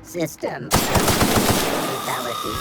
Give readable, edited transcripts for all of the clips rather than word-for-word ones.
System. Lethality.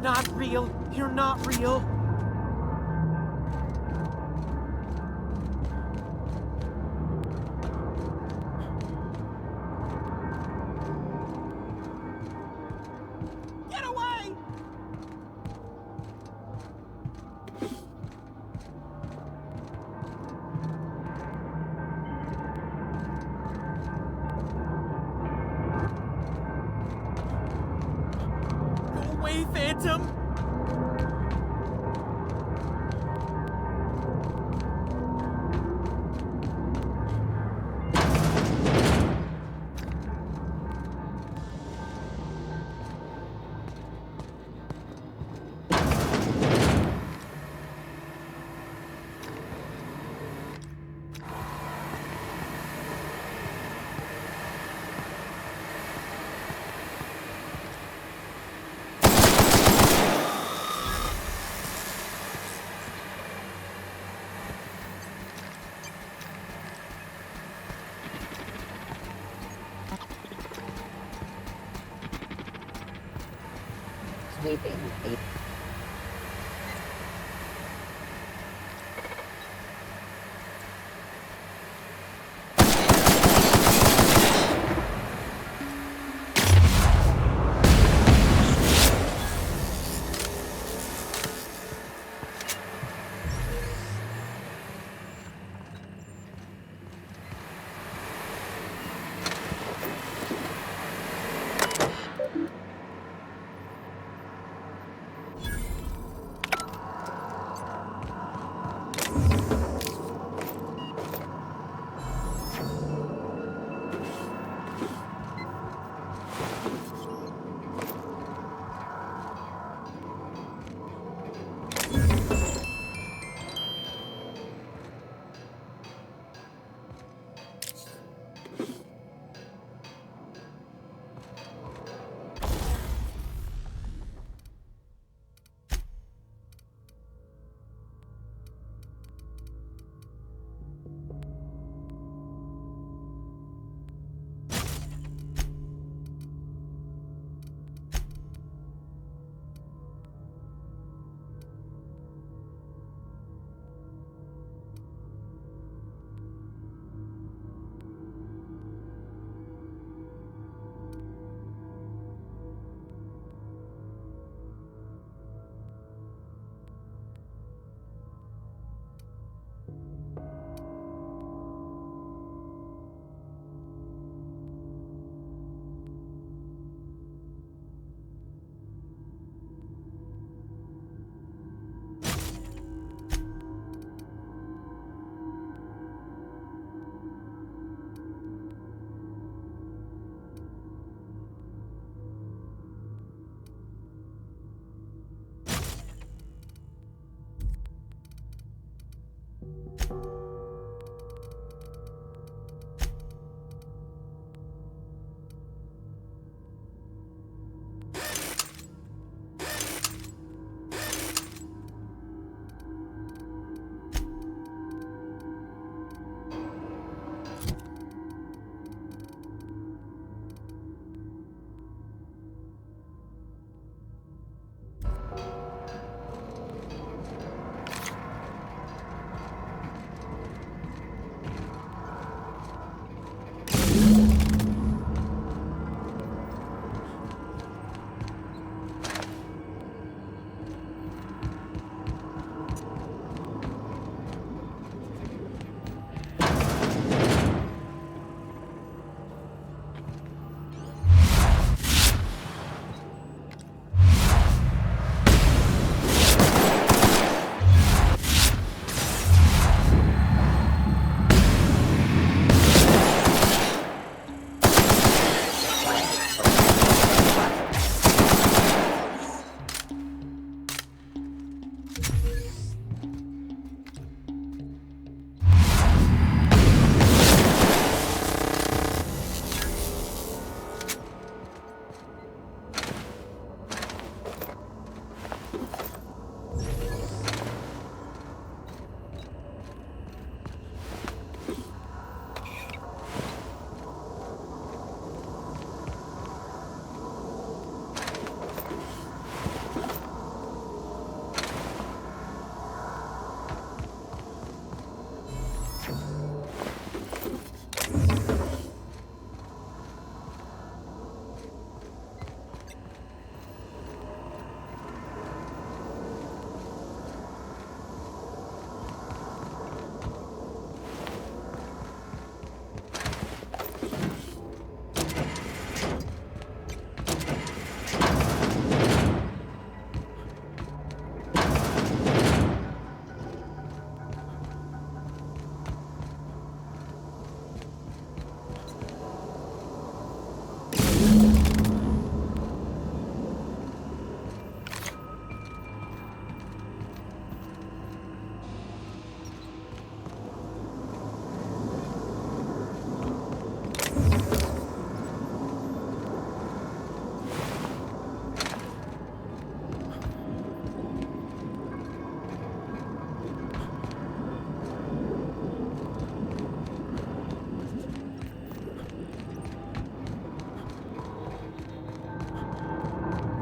Not real. You're not real. Get away! Go away, Phantom! Sweeping.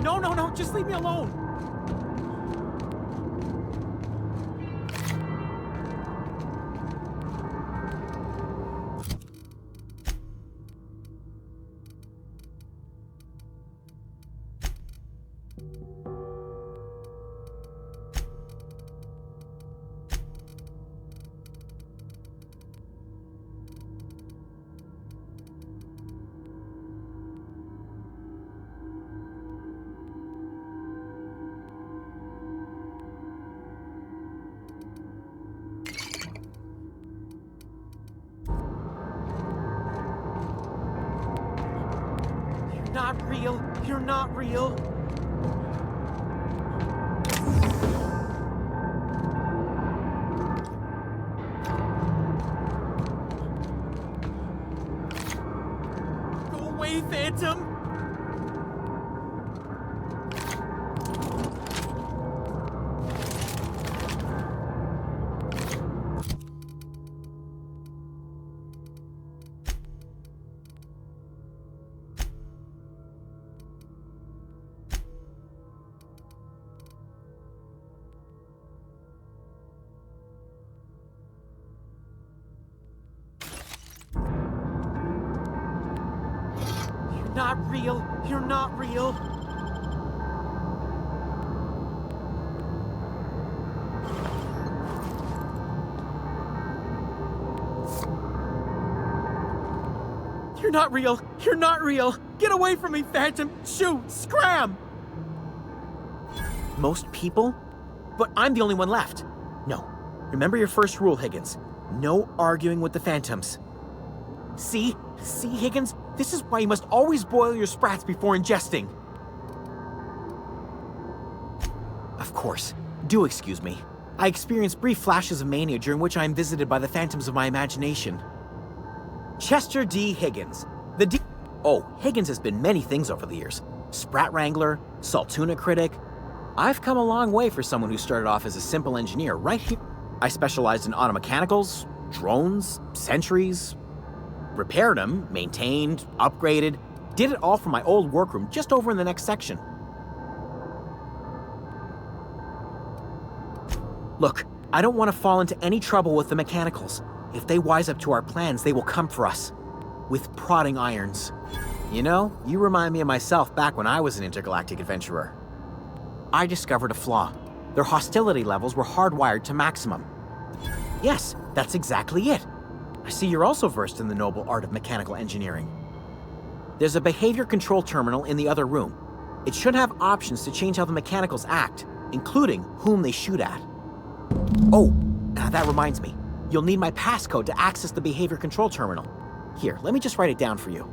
No, no, no, just leave me alone. Not real. You're not real. Go away, Phantom. Not real. You're not real. You're not real. You're not real. Get away from me, Phantom. Shoot. Scram. Most people? But I'm the only one left. No. Remember your first rule, Higgins. No arguing with the Phantoms. See? See, Higgins? This is why you must always boil your sprats before ingesting. Of course. Do excuse me. I experience brief flashes of mania during which I am visited by the phantoms of my imagination. Chester D. Higgins. Oh, Higgins has been many things over the years. Sprat Wrangler, Saltuna Critic. I've come a long way for someone who started off as a simple engineer right here. I specialized in automechanicals, drones, sentries, repaired them, maintained, upgraded, did it all from my old workroom just over in the next section. Look, I don't want to fall into any trouble with the mechanicals. If they wise up to our plans, they will come for us. With prodding irons. You know, you remind me of myself back when I was an intergalactic adventurer. I discovered a flaw. Their hostility levels were hardwired to maximum. Yes, that's exactly it. I see you're also versed in the noble art of mechanical engineering. There's a behavior control terminal in the other room. It should have options to change how the mechanicals act, including whom they shoot at. Oh, that reminds me. You'll need my passcode to access the behavior control terminal. Here, let me just write it down for you.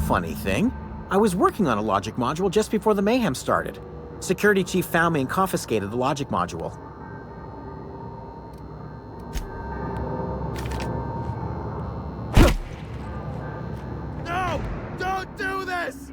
Funny thing, I was working on a logic module just before the mayhem started. Security chief found me and confiscated the logic module. No! Don't do this!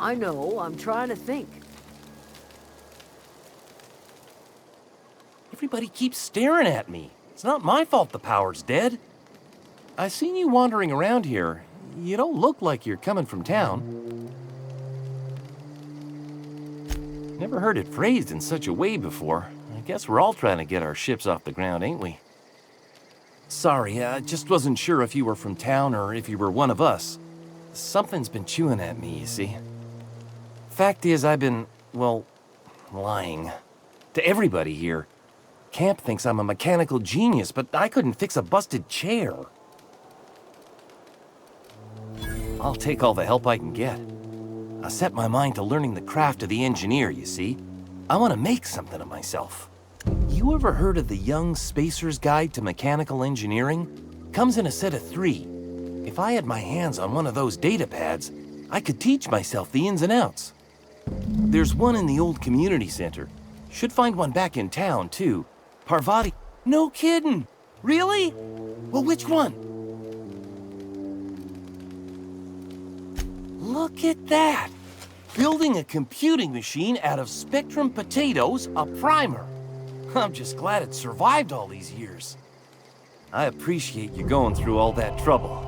I know, I'm trying to think. Everybody keeps staring at me. It's not my fault the power's dead. I seen you wandering around here. You don't look like you're coming from town. Never heard it phrased in such a way before. I guess we're all trying to get our ships off the ground, ain't we? Sorry, I just wasn't sure if you were from town or if you were one of us. Something's been chewing at me, you see. Fact is, I've been, well, lying. To everybody here. Camp thinks I'm a mechanical genius, but I couldn't fix a busted chair. I'll take all the help I can get. I set my mind to learning the craft of the engineer, you see. I want to make something of myself. You ever heard of the Young Spacer's Guide to Mechanical Engineering? Comes in a set of 3. If I had my hands on one of those data pads, I could teach myself the ins and outs. There's one in the old community center. Should find one back in town, too. Parvati. No kidding! Really? Well, which one? Look at that! Building a computing machine out of Spectrum potatoes, a primer. I'm just glad it survived all these years. I appreciate you going through all that trouble.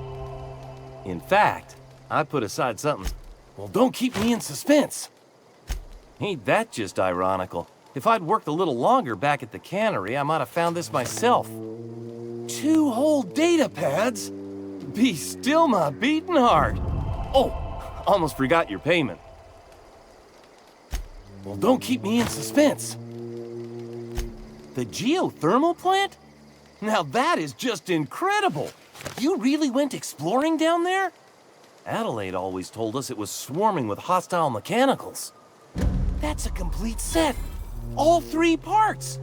In fact, I put aside something. Well, don't keep me in suspense. Ain't that just ironical? If I'd worked a little longer back at the cannery, I might have found this myself. 2 whole data pads? Be still my beating heart. Oh, almost forgot your payment. Well, don't keep me in suspense. The geothermal plant? Now that is just incredible! You really went exploring down there? Adelaide always told us it was swarming with hostile mechanicals. That's a complete set. All 3 parts.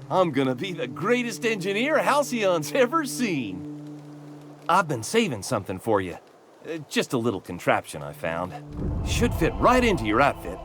I'm gonna be the greatest engineer Halcyon's ever seen. I've been saving something for you. Just a little contraption I found. Should fit right into your outfit.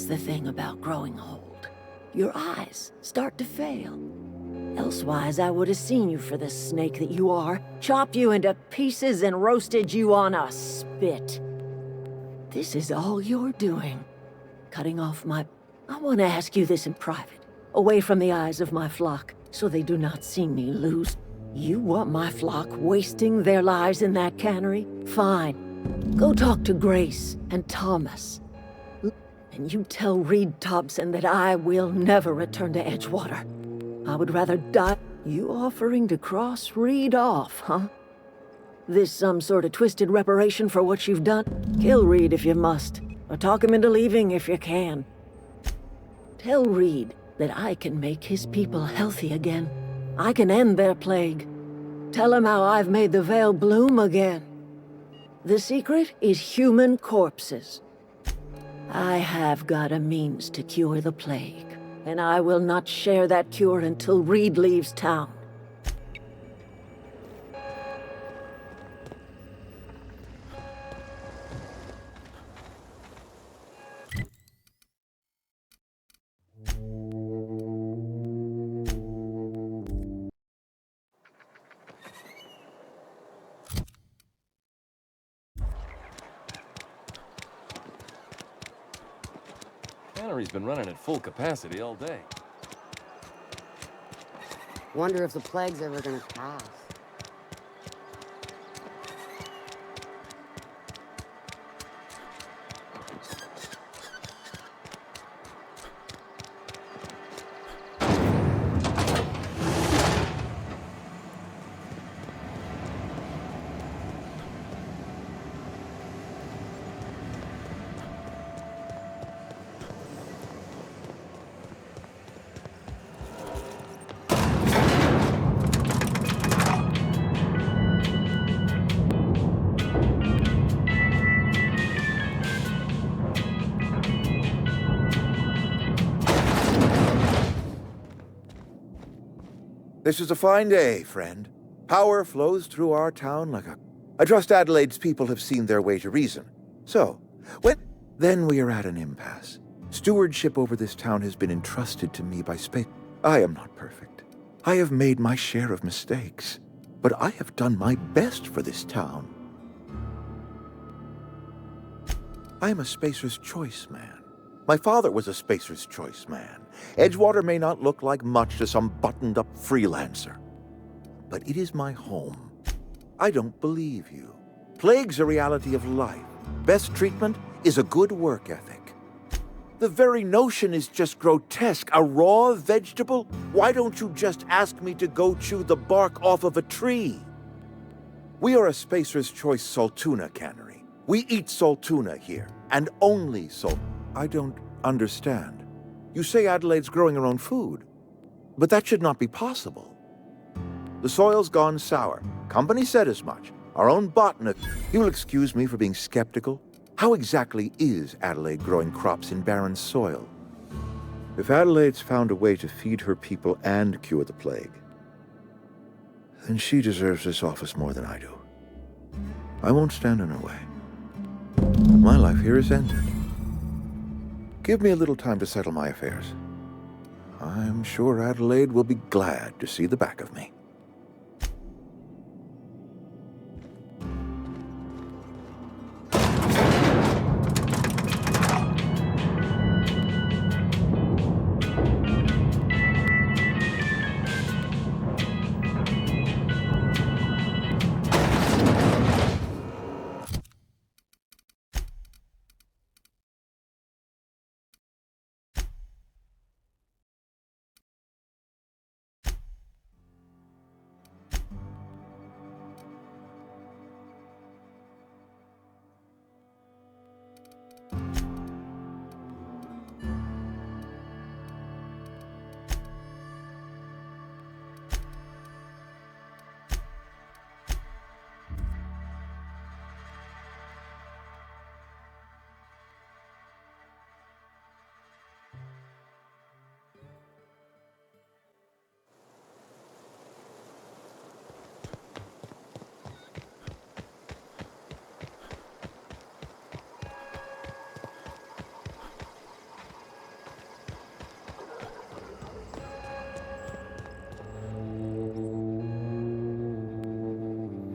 the thing about growing old. Your eyes start to fail. Elsewise, I would have seen you for the snake that you are, chopped you into pieces and roasted you on a spit. This is all you're doing. Cutting off my... I want to ask you this in private, away from the eyes of my flock, so they do not see me lose. You want my flock wasting their lives in that cannery? Fine. Go talk to Grace and Thomas. And you tell Reed Thompson that I will never return to Edgewater. I would rather die. You offering to cross Reed off, huh? This some sort of twisted reparation for what you've done? Kill Reed if you must, or talk him into leaving if you can. Tell Reed that I can make his people healthy again. I can end their plague. Tell him how I've made the Vale bloom again. The secret is human corpses. I have got a means to cure the plague, and I will not share that cure until Reed leaves town. Cannery's been running at full capacity all day. Wonder if the plague's ever gonna pass. This is a fine day, friend. Power flows through our town like a... I trust Adelaide's people have seen their way to reason. So, then we are at an impasse. Stewardship over this town has been entrusted to me by space. I am not perfect. I have made my share of mistakes. But I have done my best for this town. I am a Spacer's Choice man. My father was a Spacer's Choice man. Edgewater may not look like much to some buttoned-up freelancer, but it is my home. I don't believe you. Plague's a reality of life. Best treatment is a good work ethic. The very notion is just grotesque. A raw vegetable? Why don't you just ask me to go chew the bark off of a tree? We are a Spacer's Choice Saltuna cannery. We eat Saltuna here, and only salt. I don't understand. You say Adelaide's growing her own food, but that should not be possible. The soil's gone sour. Company said as much. Our own botanist. You'll excuse me for being skeptical. How exactly is Adelaide growing crops in barren soil? If Adelaide's found a way to feed her people and cure the plague, then she deserves this office more than I do. I won't stand in her way. My life here is ended. Give me a little time to settle my affairs. I'm sure Adelaide will be glad to see the back of me.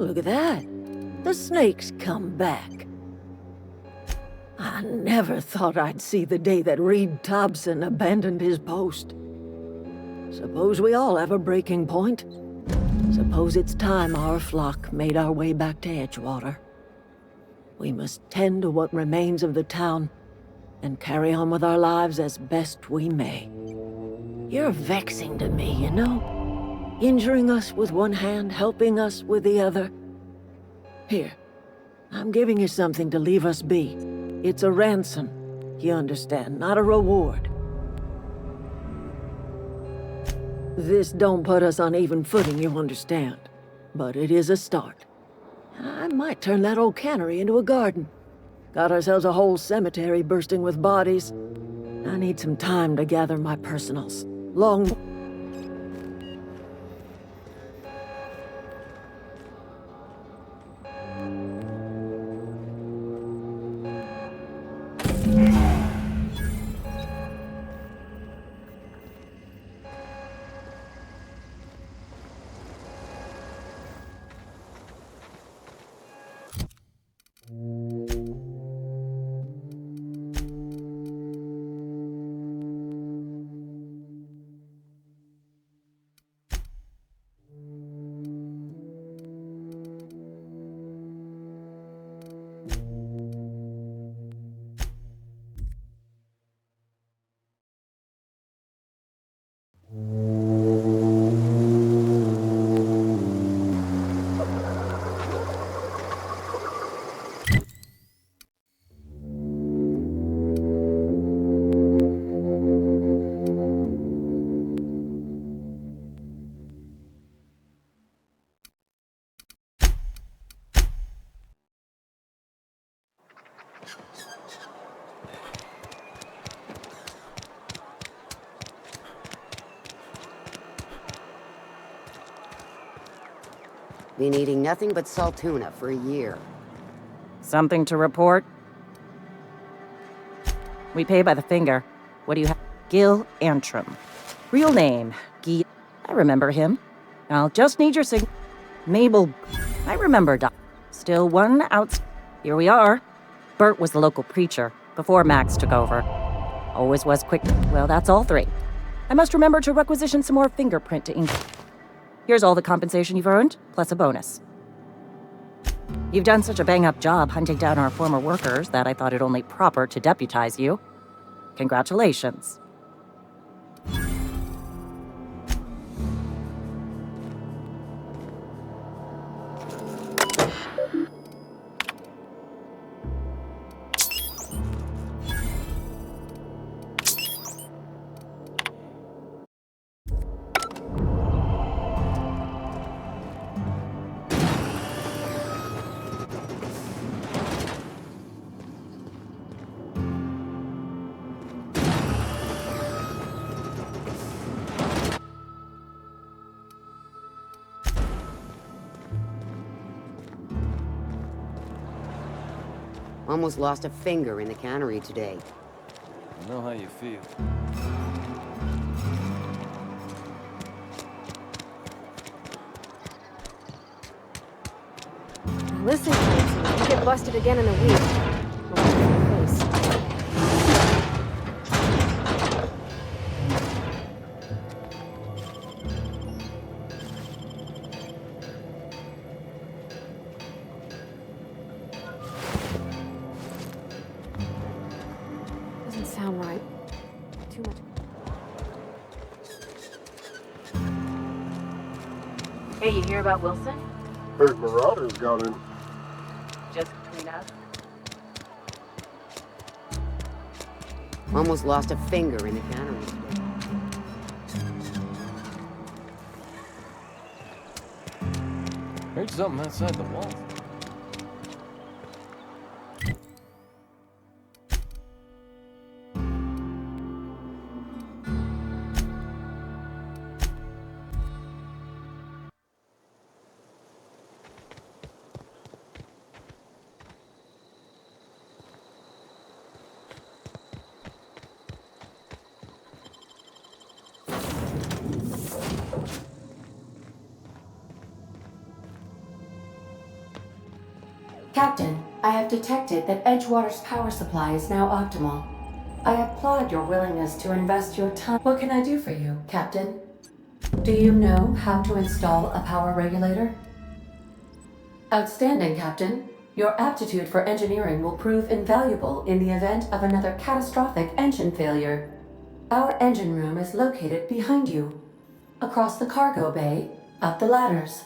Look at that. The snake's come back. I never thought I'd see the day that Reed Thompson abandoned his post. Suppose we all have a breaking point. Suppose it's time our flock made our way back to Edgewater. We must tend to what remains of the town and carry on with our lives as best we may. You're vexing to me, you know? Injuring us with one hand, helping us with the other. Here, I'm giving you something to leave us be. It's a ransom, you understand, not a reward. This don't put us on even footing, you understand. But it is a start. I might turn that old cannery into a garden. Got ourselves a whole cemetery bursting with bodies. I need some time to gather my personals. Long... Been eating nothing but salt tuna for a year. Something to report? We pay by the finger. What do you have? Gil Antrim. Real name, Guy. I remember him. I'll just need your Mabel. I remember Doc. Still one out. Here we are. Bert was the local preacher before Max took over. Always was quick. Well, that's all three. I must remember to requisition some more fingerprint to ink. Here's all the compensation you've earned, plus a bonus. You've done such a bang-up job hunting down our former workers that I thought it only proper to deputize you. Congratulations. Almost lost a finger in the cannery today. I know how you feel. Listen, Clancy, you get busted again in a week. I'll put you in your face. Doesn't sound right. Too much. Hey, you hear about Wilson? Heard Marauders got in. Just between us. Almost lost a finger in the cannery today. Heard something outside the wall. Captain, I have detected that Edgewater's power supply is now optimal. I applaud your willingness to invest your time. What can I do for you, Captain? Do you know how to install a power regulator? Outstanding, Captain. Your aptitude for engineering will prove invaluable in the event of another catastrophic engine failure. Our engine room is located behind you. Across the cargo bay, up the ladders.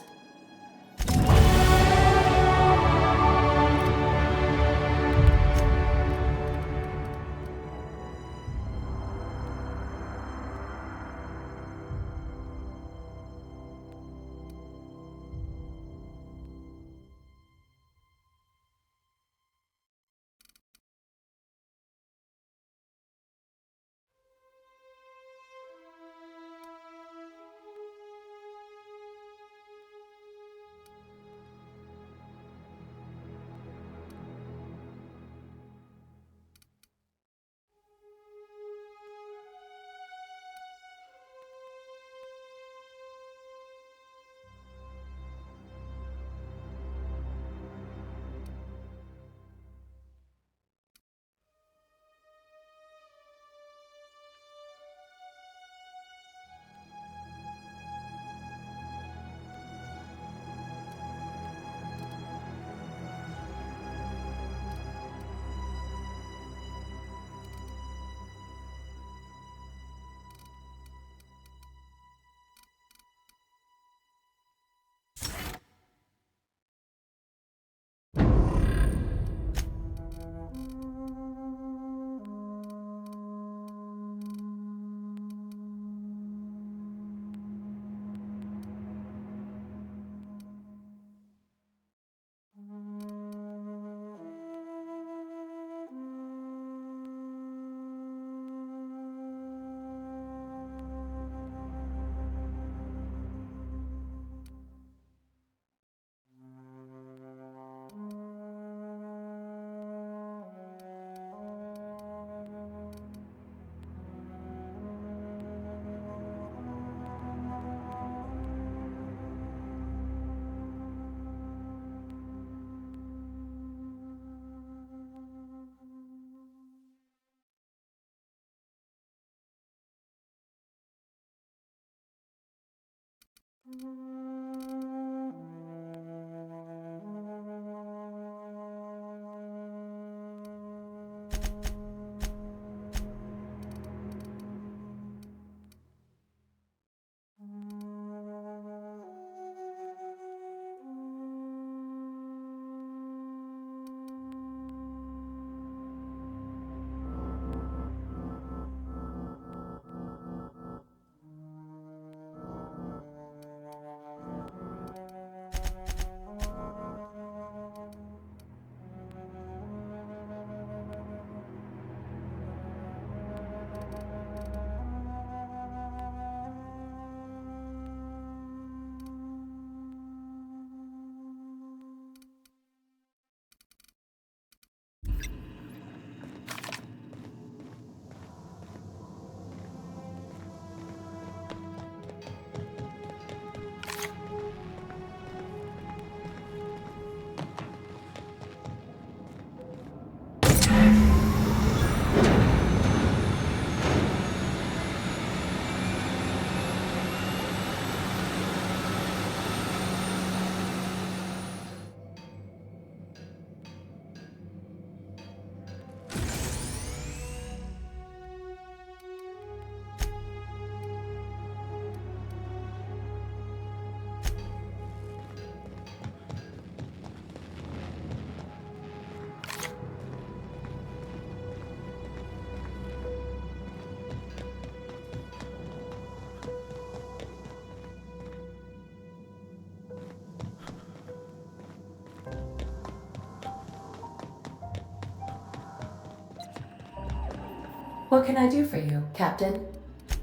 What can I do for you, Captain?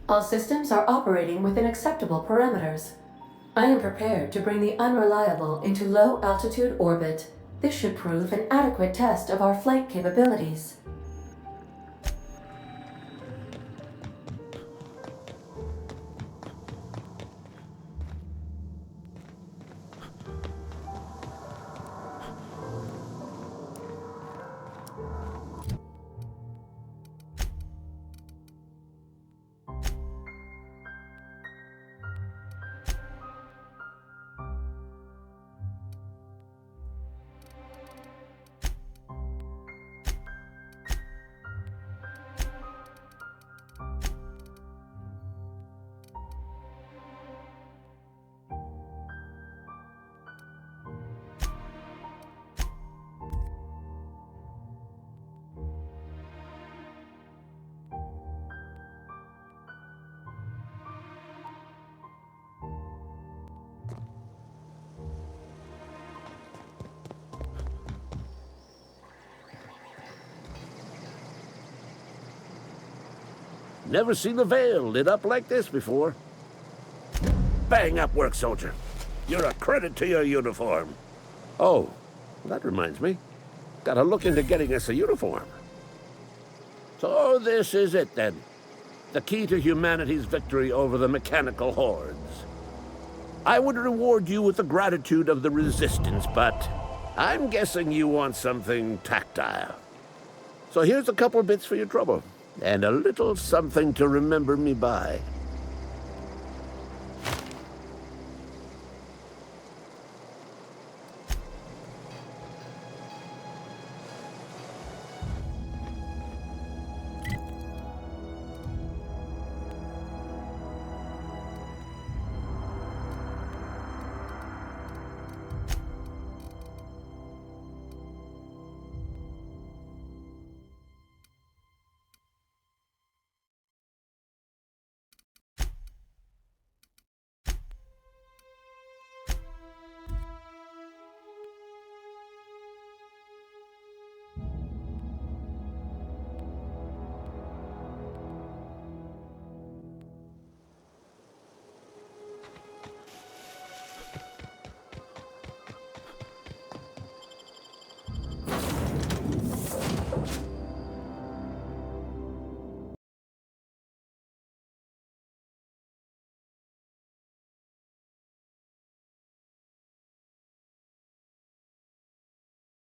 All systems are operating within acceptable parameters. I am prepared to bring the unreliable into low-altitude orbit. This should prove an adequate test of our flight capabilities. Never seen the Vale lit up like this before. Bang up work, soldier. You're a credit to your uniform. Oh, that reminds me. Gotta look into getting us a uniform. So this is it, then. The key to humanity's victory over the mechanical hordes. I would reward you with the gratitude of the Resistance, but I'm guessing you want something tactile. So here's a couple bits for your trouble, and a little something to remember me by.